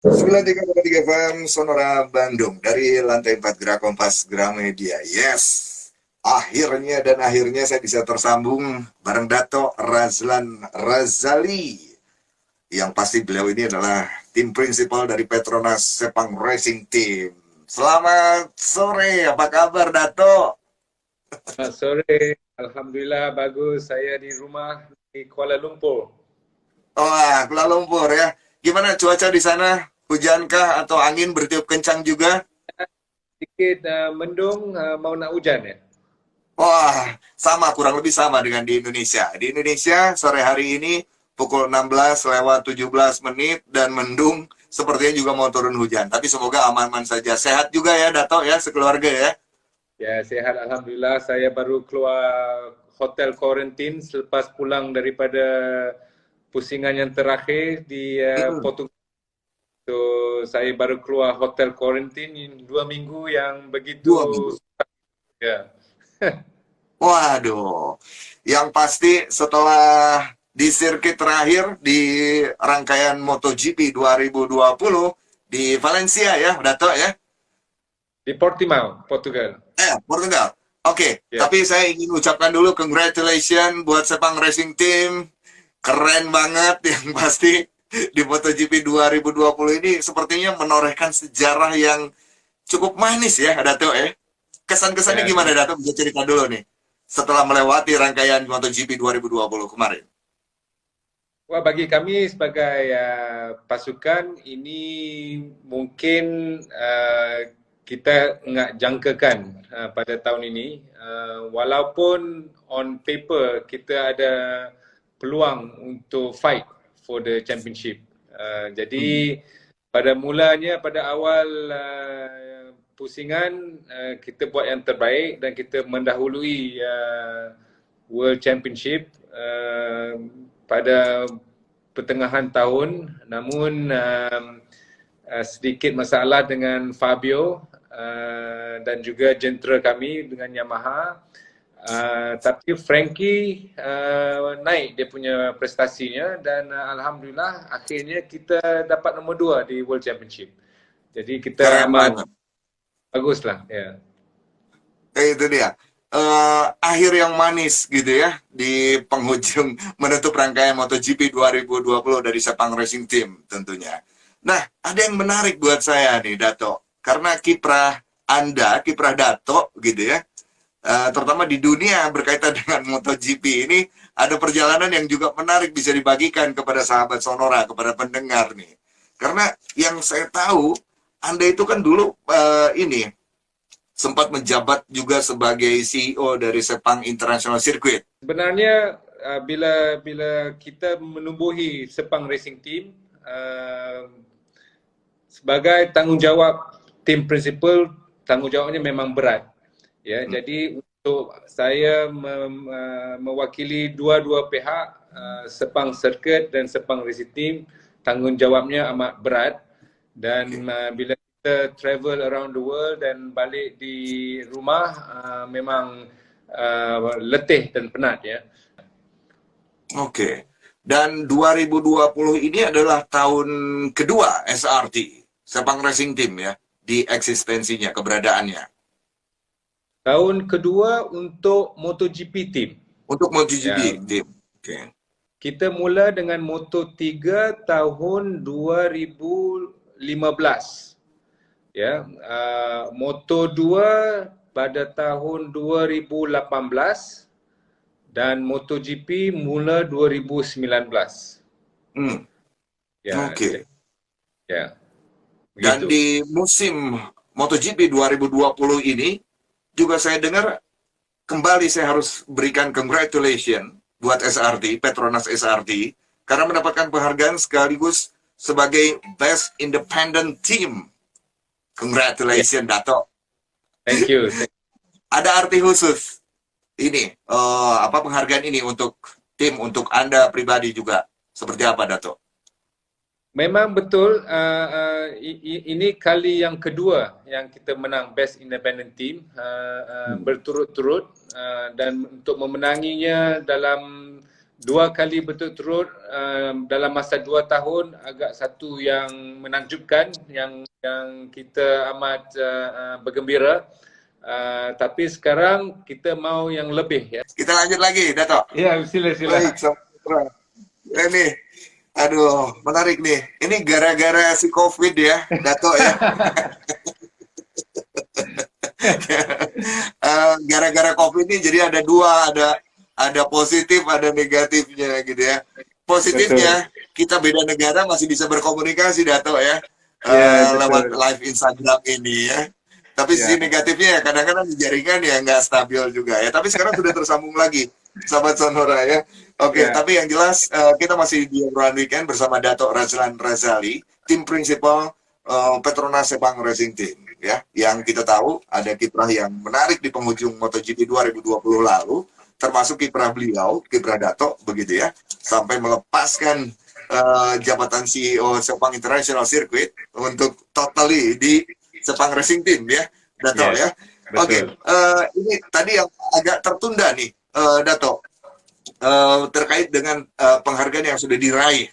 93,3 FM Sonora Bandung dari lantai 4 Gerak Kompas Gramedia. Yes, akhirnya saya bisa tersambung bareng Dato Razlan Razali. Yang pasti beliau ini adalah tim prinsipal dari Petronas Sepang Racing Team. Selamat sore, apa kabar Dato? Selamat sore, Alhamdulillah bagus. Saya di rumah di Kuala Lumpur. Wah, Kuala Lumpur ya. Gimana cuaca di sana? Hujankah atau angin bertiup kencang juga? Sedikit mendung, mau nak hujan ya? Wah, sama kurang lebih sama dengan di Indonesia. Di Indonesia sore hari ini pukul 16 lewat 17 menit dan mendung, sepertinya juga mau turun hujan. Tapi semoga aman-aman saja. Sehat juga ya Dato ya, sekeluarga ya. Ya sehat Alhamdulillah. Saya baru keluar hotel karantin selepas pulang daripada pusingan yang terakhir di Mm-mm. Portugal. So, saya baru keluar hotel karantin 2 minggu yang begitu 2 minggu. ya. Waduh, yang pasti setelah di sirkuit terakhir di rangkaian MotoGP 2020 di Valencia ya, Dato ya. Di Portimao, Portugal. Portugal. Oke, Ya. tapi saya ingin ucapkan dulu congratulations buat Sepang Racing Team. Keren banget yang pasti di MotoGP 2020 ini sepertinya menorehkan sejarah yang cukup manis ya, Dato ya. Kesan-kesannya Ya, gimana, Dato? Bisa cerita dulu nih. Setelah melewati rangkaian MotoGP 2020 kemarin. wah, bagi kami sebagai pasukan ini mungkin kita nggak jangkakan pada tahun ini. Walaupun on paper kita ada peluang untuk fight for the championship. Hmm. Jadi pada mulanya pada awal pusingan kita buat yang terbaik dan kita mendahului World Championship pada pertengahan tahun, namun sedikit masalah dengan Fabio dan juga jentera kami dengan Yamaha. Tapi Frankie naik dia punya prestasinya dan Alhamdulillah akhirnya kita dapat nombor 2 di World Championship. Jadi kita Keren amat banget. bagus lah. Ya. Itu dia. Akhir yang manis gitu ya di penghujung menutup rangkaian MotoGP 2020 dari Sepang Racing Team tentunya. Nah, ada yang menarik buat saya nih Dato, karena kiprah Anda, kiprah Dato gitu ya, terutama di dunia berkaitan dengan MotoGP ini ada perjalanan yang juga menarik bisa dibagikan kepada sahabat Sonora, kepada pendengar nih. Karena yang saya tahu Anda itu kan dulu ini sempat menjabat juga sebagai CEO dari Sepang International Circuit. Sebenarnya bila kita menubuhi Sepang Racing Team sebagai tanggungjawab tim prinsipal, tanggungjawabnya memang berat. Ya, jadi untuk saya mewakili dua-dua pihak, Sepang Circuit dan Sepang Racing Team, tanggungjawabnya amat berat dan bila kita travel around the world dan balik di rumah memang letih dan penat ya. Oke. Dan 2020 ini adalah tahun kedua SRT, Sepang Racing Team ya, di eksistensinya, keberadaannya. Tahun kedua untuk MotoGP Team. Untuk MotoGP Ya, Team. Oke. kita mula dengan Moto3 tahun 2015. Ya, Moto2 pada tahun 2018 dan MotoGP mula 2019. Hmm. Ya, Oke. ya, Dan begitu. di musim MotoGP 2020 ini juga saya dengar kembali saya harus berikan congratulations buat SRT, Petronas SRT, karena mendapatkan penghargaan sekaligus sebagai Best Independent Team. Ya, Congratulations, Dato. thank you. Ada arti khusus ini, apa penghargaan ini untuk tim, untuk Anda pribadi juga. Seperti apa, Dato? Memang betul, ini kali yang kedua yang kita menang Best Independent Team Hmm. berturut-turut dan untuk memenanginya dalam 2 kali berturut-turut dalam masa 2 tahun, agak satu yang menakjubkan, yang kita amat bergembira. Tapi sekarang kita mau yang lebih, ya. Kita lanjut lagi, Dato. Ya, sila. Baik, Saudara. Ini, aduh, menarik nih. Ini gara-gara si COVID ya, Dato ya. Gara-gara COVID ini jadi ada dua, ada positif, ada negatifnya gitu ya. Positifnya kita beda negara masih bisa berkomunikasi, Dato ya, lewat live Instagram ini ya. Tapi sisi negatifnya ya kadang-kadang di jaringan ya nggak stabil juga ya. Tapi sekarang sudah tersambung lagi, sahabat Sonora ya. Oke, tapi yang jelas kita masih di obrolan weekend bersama Dato Razlan Razali, tim prinsipal Petronas Sepang Racing Team ya. Yang kita tahu ada kiprah yang menarik di penghujung MotoGP 2020 lalu, termasuk kiprah beliau, kiprah Dato begitu ya, sampai melepaskan jabatan CEO Sepang International Circuit untuk totally di Sepang Racing Team ya, Dato ya. Oke, ini tadi yang agak tertunda nih, Dato, terkait dengan penghargaan yang sudah diraih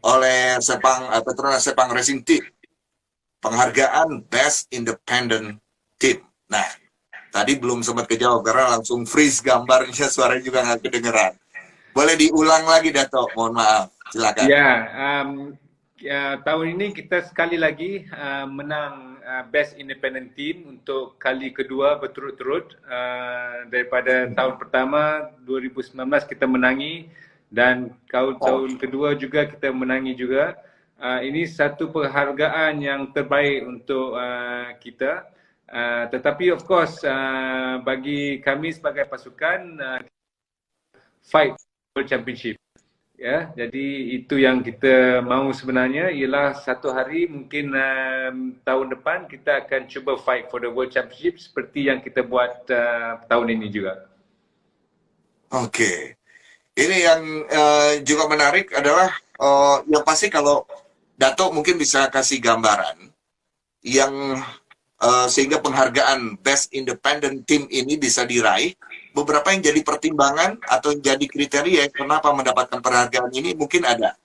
oleh Petronas Sepang Racing Team, penghargaan Best Independent Team. Nah, tadi belum sempat kejawab karena langsung freeze gambarnya, suaranya juga nggak kedengeran. Boleh diulang lagi, Dato? Mohon maaf, silakan. Ya, tahun ini kita sekali lagi menang Best Independent Team untuk kali kedua berturut-turut. Daripada tahun pertama 2019 kita menangi, dan tahun kedua juga kita menangi juga. Ini satu penghargaan yang terbaik untuk kita. Tetapi of course bagi kami sebagai pasukan, fight World Championship. Ya, jadi itu yang kita mahu sebenarnya, ialah satu hari mungkin tahun depan kita akan cuba fight for the World Championship seperti yang kita buat tahun ini juga. Oke. Ini yang juga menarik adalah yang pasti kalau Dato mungkin bisa kasih gambaran yang sehingga penghargaan Best Independent Team ini bisa diraih. Beberapa yang jadi pertimbangan atau yang jadi kriteria kenapa mendapatkan penghargaan ini, mungkin ada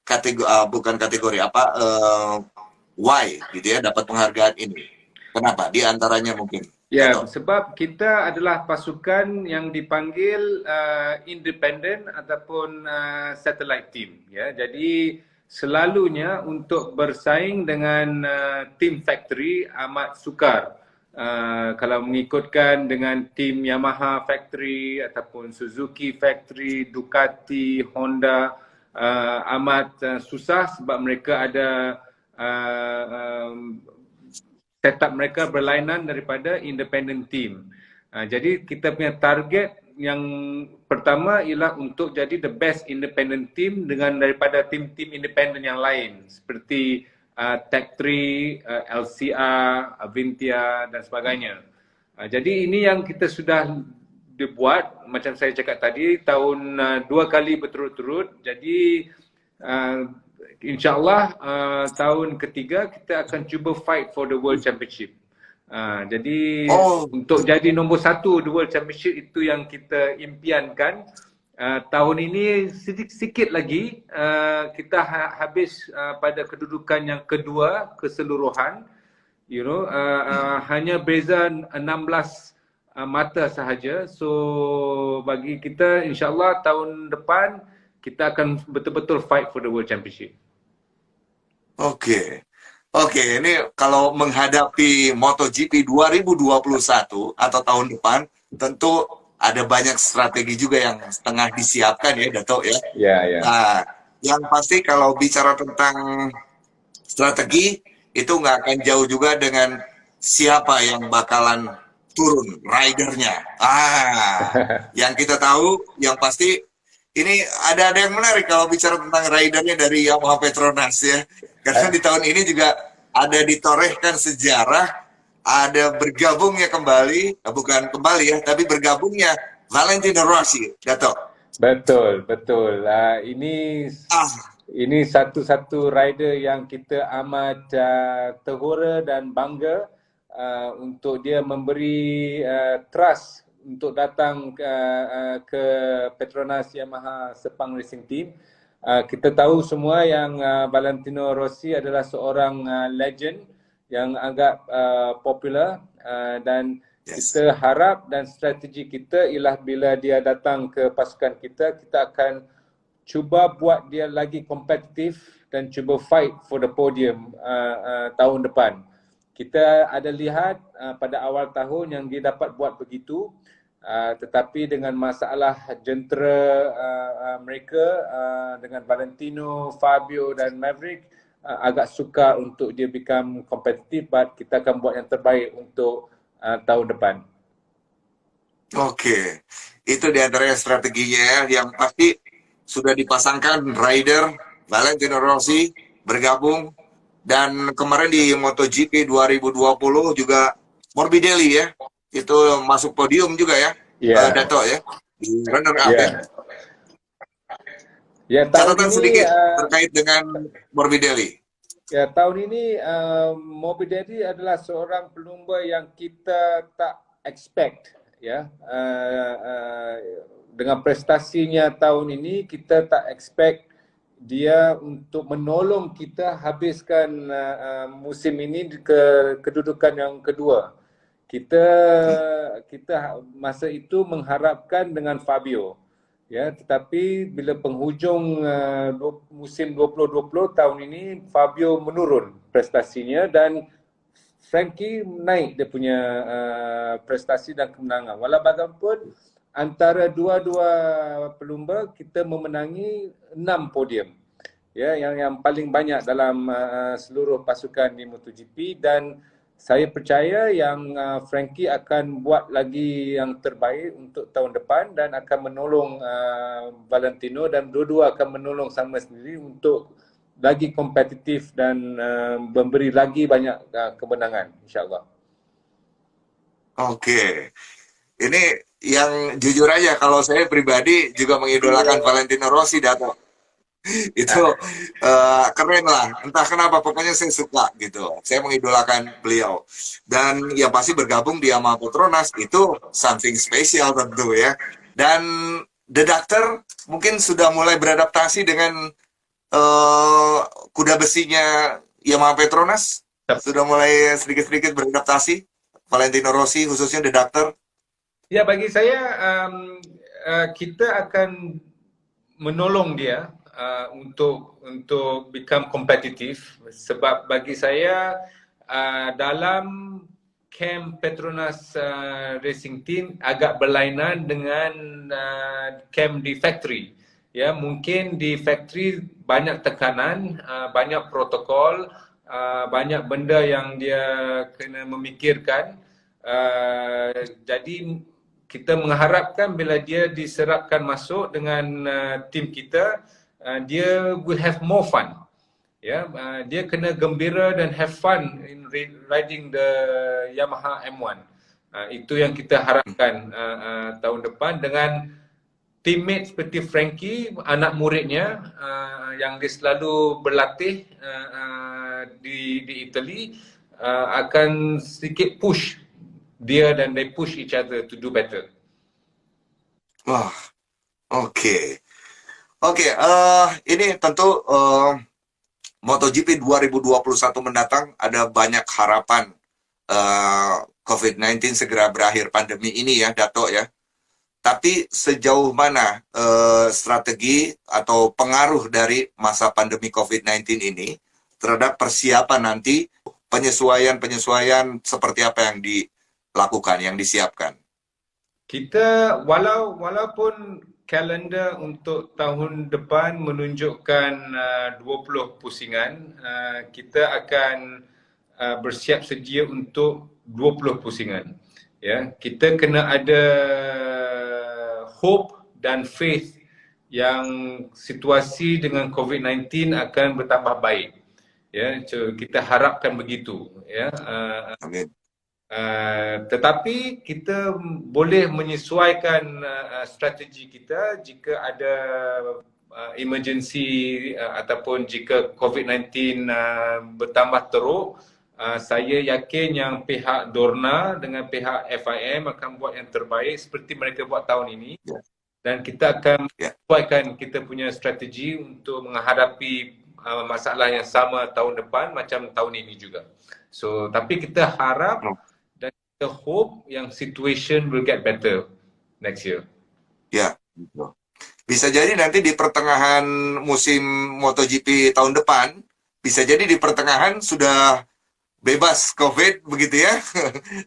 kategori bukan kategori apa why gitu ya dapat penghargaan ini. Kenapa? Di antaranya mungkin. Ya, Dato. sebab kita adalah pasukan yang dipanggil independent ataupun satellite team ya. Jadi selalunya untuk bersaing dengan team factory amat sukar. Kalau mengikutkan dengan tim Yamaha Factory ataupun Suzuki Factory, Ducati, Honda, amat susah sebab mereka ada setup mereka berlainan daripada independent team. Jadi kita punya target yang pertama ialah untuk jadi the best independent team dengan daripada tim-tim independent yang lain seperti Tech 3, LCR, Avintia dan sebagainya. Jadi ini yang kita sudah dibuat, macam saya cakap tadi, tahun 2 kali berturut-turut. Jadi InsyaAllah tahun ketiga kita akan cuba fight for the World Championship. Jadi untuk jadi nombor 1 the World Championship itu yang kita impiankan. Tahun ini sedikit lagi kita habis pada kedudukan yang kedua keseluruhan, hanya beza 16 mata sahaja. So bagi kita insyaAllah tahun depan kita akan betul-betul fight for the World Championship. Oke, ini kalau menghadapi MotoGP 2021 atau tahun depan tentu ada banyak strategi juga yang setengah disiapkan ya, Dato ya. Ya. Nah, yang pasti kalau bicara tentang strategi itu nggak akan jauh juga dengan siapa yang bakalan turun ridernya. Yang kita tahu, yang pasti ini ada yang menarik kalau bicara tentang ridernya dari Yamaha Petronas ya. Karena di tahun ini juga ada ditorehkan sejarah. Ada bergabungnya kembali, bukan kembali ya, tapi bergabungnya Valentino Rossi, Dato. Betul. Ini satu-satu rider yang kita amat terhora dan bangga untuk dia memberi trust untuk datang ke Petronas Yamaha Sepang Racing Team. Kita tahu semua yang Valentino Rossi adalah seorang legend yang agak popular, dan kita harap dan strategi kita ialah bila dia datang ke pasukan kita, kita akan cuba buat dia lagi kompetitif dan cuba fight for the podium tahun depan. Kita ada lihat pada awal tahun yang dia dapat buat begitu, tetapi dengan masalah jentera mereka dengan Valentino, Fabio dan Maverick, agak sukar untuk dia become kompetitif, but kita akan buat yang terbaik untuk tahun depan. Oke, itu di antara strateginya ya, yang pasti sudah dipasangkan rider Valentino Rossi bergabung, dan kemarin di MotoGP 2020 juga Morbidelli ya, itu masuk podium juga ya, Dato ya, di runner up ya. Ya, tahun Catatan ini sedikit terkait dengan Morbidelli. Ya, tahun ini Morbidelli adalah seorang pelumba yang kita tak expect, ya. Dengan prestasinya tahun ini, kita tak expect dia untuk menolong kita habiskan musim ini ke kedudukan yang kedua. Kita masa itu mengharapkan dengan Fabio. Ya, tetapi bila penghujung musim 2020 tahun ini, Fabio menurun prestasinya dan Frankie naik dia punya prestasi dan kemenangan. Walau bagaimanapun, antara dua-dua pelumba kita memenangi 6 podium. Ya, yang paling banyak dalam seluruh pasukan di MotoGP, dan saya percaya yang Frankie akan buat lagi yang terbaik untuk tahun depan dan akan menolong Valentino, dan dua-dua akan menolong sama sendiri untuk lagi kompetitif dan memberi lagi banyak kemenangan, insyaAllah. Oke, ini yang jujur aja, kalau saya pribadi juga mengidolakan Valentino Rossi, Dato. Itu keren lah, entah kenapa, pokoknya saya suka gitu, saya mengidolakan beliau, dan yang pasti bergabung di Yamaha Petronas itu something spesial tentu ya. Dan The Doctor mungkin sudah mulai beradaptasi dengan kuda besinya Yamaha Petronas, sudah mulai sedikit-sedikit beradaptasi, Valentino Rossi khususnya The Doctor. Ya, bagi saya kita akan menolong dia untuk become kompetitif, sebab bagi saya dalam camp Petronas Racing Team agak berlainan dengan camp di factory. Ya, mungkin di factory banyak tekanan, banyak protokol, banyak benda yang dia kena memikirkan. Jadi kita mengharapkan bila dia diserapkan masuk dengan tim kita, dia will have more fun. Ya, dia kena gembira dan have fun in riding the Yamaha M1. Itu yang kita harapkan tahun depan dengan teammate seperti Frankie, anak muridnya yang dia selalu berlatih di Italy, akan sedikit push dia, dan they push each other to do better. Wah, oke. Ini tentu MotoGP 2021 mendatang ada banyak harapan COVID-19 segera berakhir pandemi ini ya, Dato ya. Tapi sejauh mana strategi atau pengaruh dari masa pandemi COVID-19 ini terhadap persiapan nanti, penyesuaian seperti apa yang dilakukan, yang disiapkan? Kita walaupun kalender untuk tahun depan menunjukkan 20 pusingan, kita akan bersiap sedia untuk 20 pusingan. Ya, kita kena ada hope dan faith yang situasi dengan COVID-19 akan bertambah baik. Ya, kita harapkan begitu. Ya. Amin. Tetapi kita boleh menyesuaikan strategi kita jika ada emergency ataupun jika COVID-19 bertambah teruk, Saya yakin yang pihak Dorna dengan pihak FIM akan buat yang terbaik seperti mereka buat tahun ini, Ya, dan kita akan ya. buatkan kita punya strategi untuk menghadapi masalah yang sama tahun depan macam tahun ini juga. So, tapi kita harap Hmm. dan kita hope yang situation will get better next year. Ya, betul. Bisa jadi nanti di pertengahan musim MotoGP tahun depan, bisa jadi di pertengahan sudah bebas COVID begitu ya.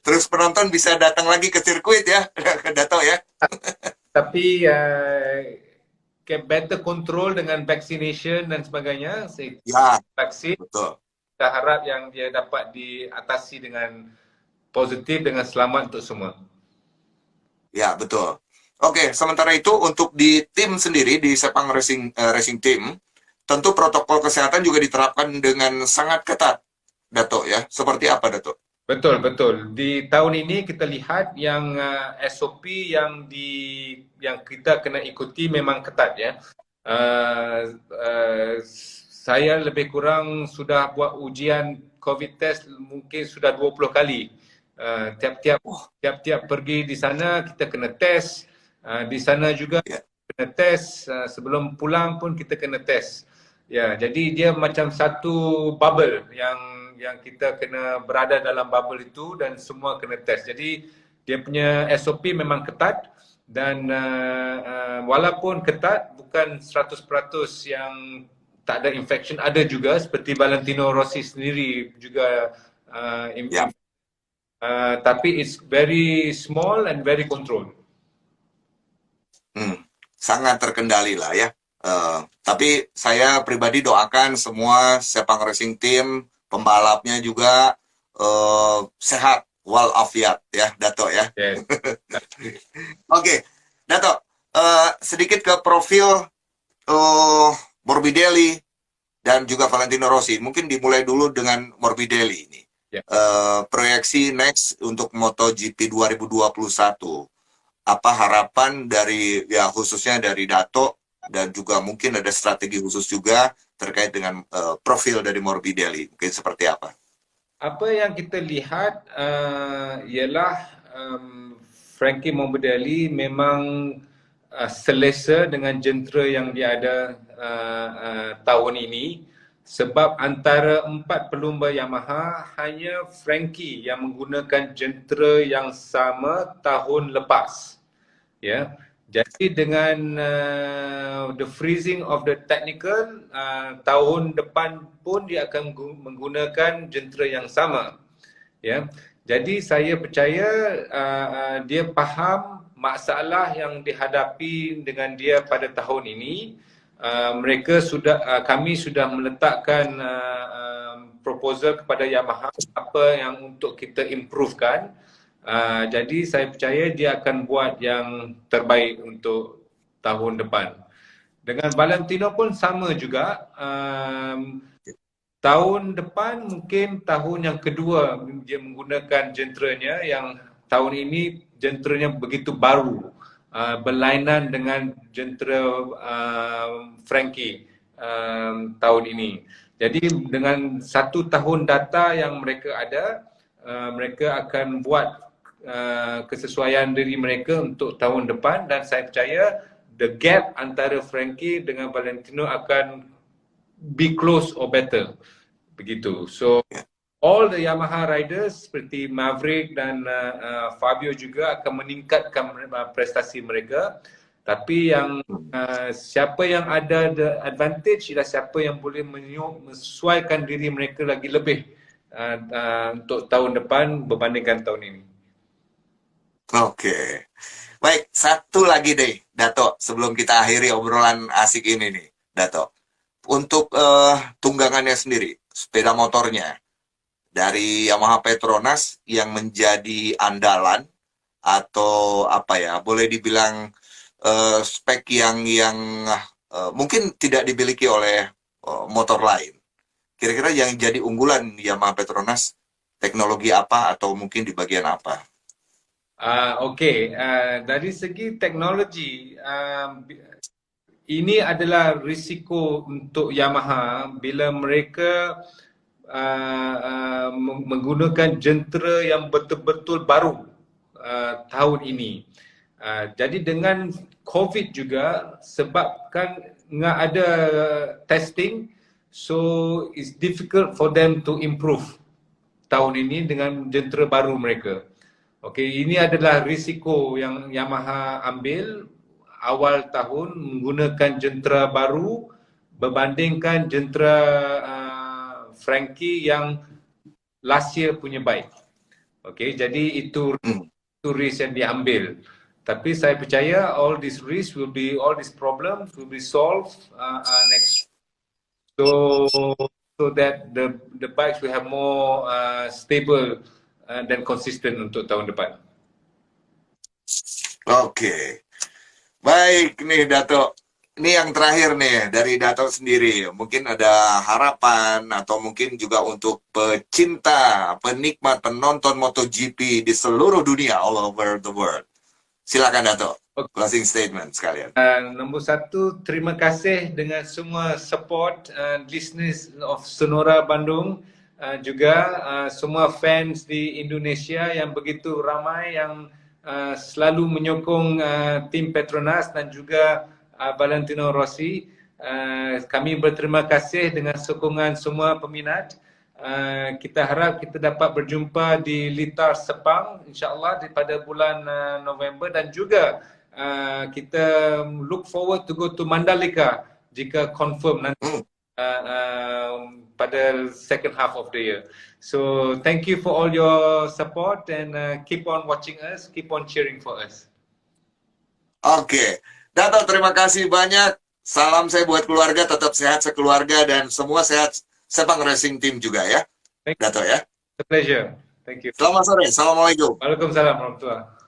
Terus penonton bisa datang lagi ke sirkuit ya, ke Dato ya. Tapi get better control dengan vaccination dan sebagainya. Ya, Vaksin betul. kita harap yang dia dapat diatasi dengan positif dengan selamat untuk semua. Ya, betul. Oke, sementara itu untuk di tim sendiri di Sepang Racing Team, tentu protokol kesehatan juga diterapkan dengan sangat ketat, Dato ya. Seperti apa, Dato? Betul, betul. Di tahun ini kita lihat yang SOP yang kita kena ikuti memang ketat ya. Uh, uh, saya lebih kurang sudah buat ujian COVID test mungkin sudah 20 kali. Tiap-tiap pergi di sana kita kena test. Di sana juga Ya. kena test. Sebelum pulang pun kita kena test. Ya, jadi dia macam satu bubble yang kita kena berada dalam bubble itu dan semua kena test. Jadi dia punya SOP memang ketat dan walaupun ketat bukan 100% yang tak ada infection, ada juga seperti Valentino Rossi sendiri juga Ya. tapi it's very small and very controlled. Sangat terkendali lah ya. Tapi saya pribadi doakan semua Sepang Racing Team, pembalapnya juga sehat walafiat ya, Dato ya. Yes. Oke, Dato, sedikit ke profil Morbidelli dan juga Valentino Rossi. Mungkin dimulai dulu dengan Morbidelli ini. Yeah. Proyeksi next untuk MotoGP 2021. Apa harapan dari ya khususnya dari Dato dan juga mungkin ada strategi khusus juga terkait dengan profil dari Morbidelli, mungkin seperti apa? Apa yang kita lihat ialah Frankie Morbidelli memang selesa dengan jentera yang dia ada tahun ini, sebab antara 4 pelumba Yamaha hanya Frankie yang menggunakan jentera yang sama tahun lepas. Ya, jadi dengan the freezing of the technical, tahun depan pun dia akan menggunakan jentera yang sama. Ya, jadi saya percaya dia faham masalah yang dihadapi dengan dia pada tahun ini. Kami sudah meletakkan proposal kepada Yamaha apa yang untuk kita improvekan. Jadi saya percaya dia akan buat yang terbaik untuk tahun depan. Dengan Valentino pun sama juga. Tahun depan mungkin tahun yang kedua dia menggunakan jenteranya, yang tahun ini jenteranya begitu baru, berlainan dengan jentera Frankie tahun ini. Jadi dengan 1 tahun data yang mereka ada, mereka akan buat kesesuaian diri mereka untuk tahun depan, dan saya percaya the gap antara Frankie dengan Valentino akan be close or better, begitu. So all the Yamaha riders seperti Maverick dan Fabio juga akan meningkatkan prestasi mereka. Tapi yang siapa yang ada the advantage ialah siapa yang boleh menyesuaikan diri mereka lagi lebih untuk tahun depan berbandingkan tahun ini. Oke. Baik, satu lagi deh, Dato, sebelum kita akhiri obrolan asik ini nih, Dato. Untuk tunggangannya sendiri, sepeda motornya dari Yamaha Petronas yang menjadi andalan atau apa ya, boleh dibilang spek yang mungkin tidak dimiliki oleh motor lain. Kira-kira yang jadi unggulan Yamaha Petronas teknologi apa atau mungkin di bagian apa? Okey, dari segi teknologi, ini adalah risiko untuk Yamaha bila mereka menggunakan jentera yang betul-betul baru tahun ini. Jadi dengan COVID juga, sebabkan nggak ada testing, so it's difficult for them to improve tahun ini dengan jentera baru mereka. Okey, ini adalah risiko yang Yamaha ambil awal tahun menggunakan jentera baru berbandingkan jentera Frankie yang last year punya baik. Okey, jadi itu risk yang diambil. Tapi saya percaya all these problems will be solved next year. So that the bikes will have more stable dan konsisten untuk tahun depan. Oke. Baik nih Dato. Ini yang terakhir nih dari Dato sendiri. Mungkin ada harapan atau mungkin juga untuk pecinta, penikmat, penonton MotoGP di seluruh dunia, all over the world. Silakan Dato. Closing statement sekalian. Nombor satu, terima kasih dengan semua support listeners of Sonora Bandung, juga semua fans di Indonesia yang begitu ramai yang selalu menyokong tim Petronas dan juga Valentino Rossi. Kami berterima kasih dengan sokongan semua peminat. Kita harap kita dapat berjumpa di Litar Sepang insyaAllah pada bulan November, dan juga kita look forward to go to Mandalika jika confirm nanti pada second half of the year. So thank you for all your support and keep on watching us, keep on cheering for us. Oke, Dato terima kasih banyak. Salam saya buat keluarga, tetap sehat sekeluarga dan semua sehat Sepang Racing Team juga ya, Dato ya. It's a pleasure. Thank you. Selamat sore, assalamualaikum. Waalaikumsalam warahmatullahi wabarakatuh.